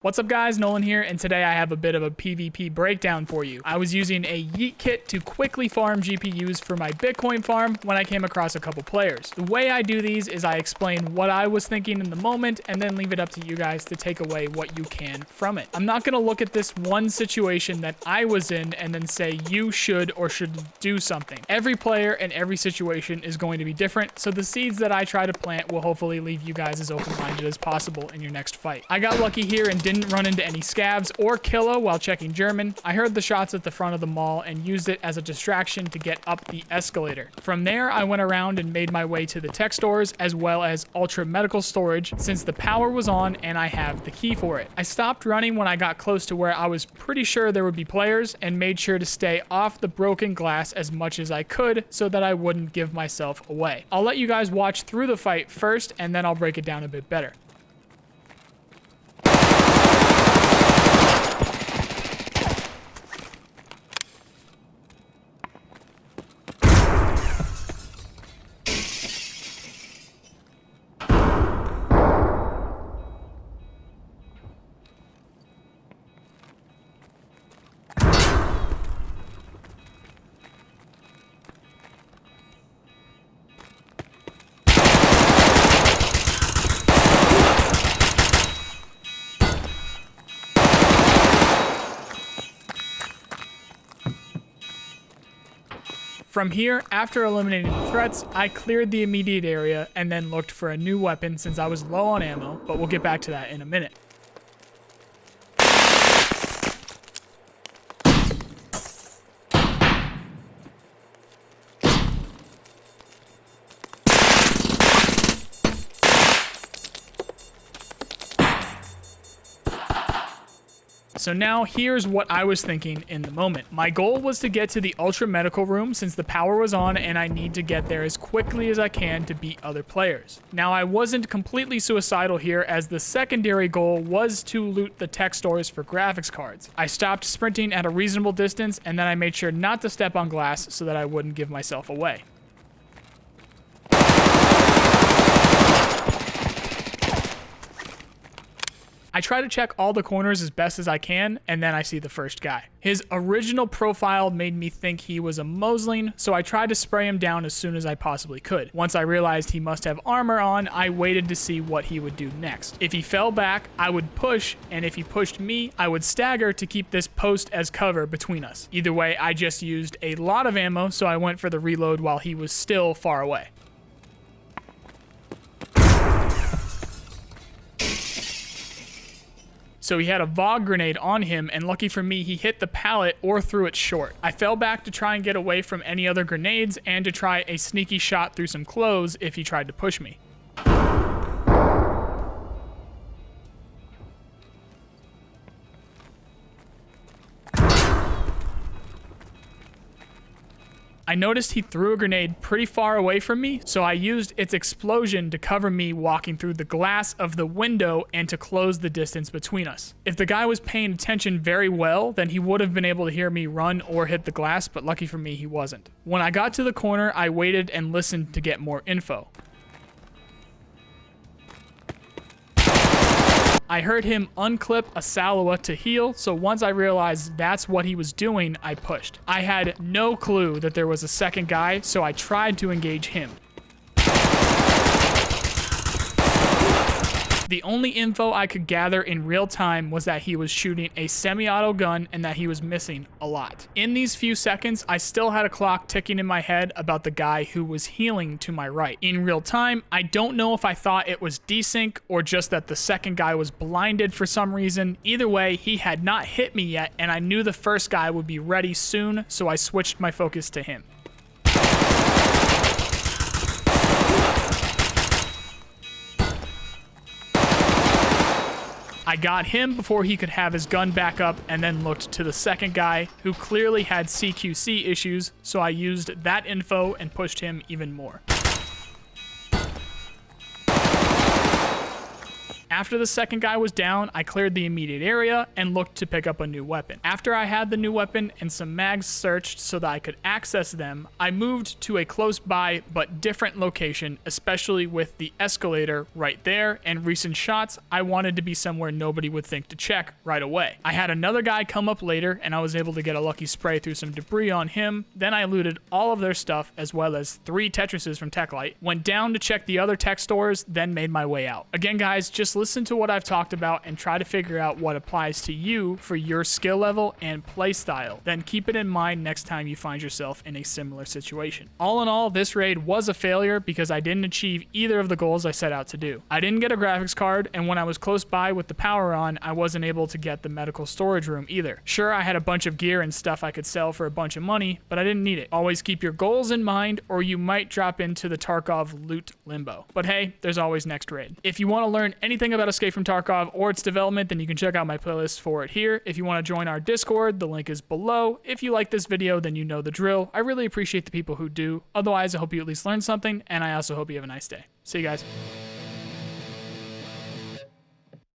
What's up guys, Nolan here, and today I have a bit of a PvP breakdown for you. I was using a yeet kit to quickly farm GPUs for my Bitcoin farm when I came across a couple players. The way I do these is I explain what I was thinking in the moment and then leave it up to you guys to take away what you can from it. I'm not going to look at this one situation that I was in and then say you should or shouldn't do something. Every player and every situation is going to be different, so the seeds that I try to plant will hopefully leave you guys as open-minded as possible in your next fight. I got lucky here and didn't run into any scavs or killa while checking German. I heard the shots at the front of the mall and used it as a distraction to get up the escalator. From there, I went around and made my way to the tech stores as well as ultra medical storage since the power was on and I have the key for it. I stopped running when I got close to where I was pretty sure there would be players and made sure to stay off the broken glass as much as I could so that I wouldn't give myself away. I'll let you guys watch through the fight first and then I'll break it down a bit better. From here, after eliminating the threats, I cleared the immediate area and then looked for a new weapon since I was low on ammo, but we'll get back to that in a minute. So now here's what I was thinking in the moment. My goal was to get to the ultra medical room since the power was on and I need to get there as quickly as I can to beat other players. Now I wasn't completely suicidal here as the secondary goal was to loot the tech stores for graphics cards. I stopped sprinting at a reasonable distance and then I made sure not to step on glass so that I wouldn't give myself away. I try to check all the corners as best as I can, and then I see the first guy. His original profile made me think he was a Mosling, so I tried to spray him down as soon as I possibly could. Once I realized he must have armor on, I waited to see what he would do next. If he fell back, I would push, and if he pushed me, I would stagger to keep this post as cover between us. Either way, I just used a lot of ammo, so I went for the reload while he was still far away. So he had a VOG grenade on him, and lucky for me, he hit the pallet or threw it short. I fell back to try and get away from any other grenades and to try a sneaky shot through some clothes if he tried to push me. I noticed he threw a grenade pretty far away from me, so I used its explosion to cover me walking through the glass of the window and to close the distance between us. If the guy was paying attention very well, then he would have been able to hear me run or hit the glass, but lucky for me, he wasn't. When I got to the corner, I waited and listened to get more info. I heard him unclip a Salwa to heal, so once I realized that's what he was doing, I pushed. I had no clue that there was a second guy, so I tried to engage him. The only info I could gather in real time was that he was shooting a semi-auto gun and that he was missing a lot. In these few seconds, I still had a clock ticking in my head about the guy who was healing to my right. In real time, I don't know if I thought it was desync or just that the second guy was blinded for some reason. Either way, he had not hit me yet and I knew the first guy would be ready soon, so I switched my focus to him. I got him before he could have his gun back up and then looked to the second guy who clearly had CQC issues, so I used that info and pushed him even more. After the second guy was down, I cleared the immediate area and looked to pick up a new weapon. After I had the new weapon and some mags searched so that I could access them, I moved to a close by but different location, especially with the escalator right there and recent shots. I wanted to be somewhere nobody would think to check right away. I had another guy come up later and I was able to get a lucky spray through some debris on him. Then I looted all of their stuff as well as 3 Tetrises from Techlight, went down to check the other tech stores, then made my way out. Again guys, just listen to what I've talked about and try to figure out what applies to you for your skill level and play style. Then keep it in mind next time you find yourself in a similar situation. All in all, this raid was a failure because I didn't achieve either of the goals I set out to do. I didn't get a graphics card, and when I was close by with the power on, I wasn't able to get the medical storage room either. Sure, I had a bunch of gear and stuff I could sell for a bunch of money, but I didn't need it. Always keep your goals in mind or you might drop into the Tarkov loot limbo. But hey, there's always next raid. If you want to learn anything about Escape from Tarkov or its development, then you can check out my playlist for it here. If you want to join our Discord, the link is below. If you like this video, then you know the drill. I really appreciate the people who do. Otherwise, I hope you at least learned something, and I also hope you have a nice day. See you guys.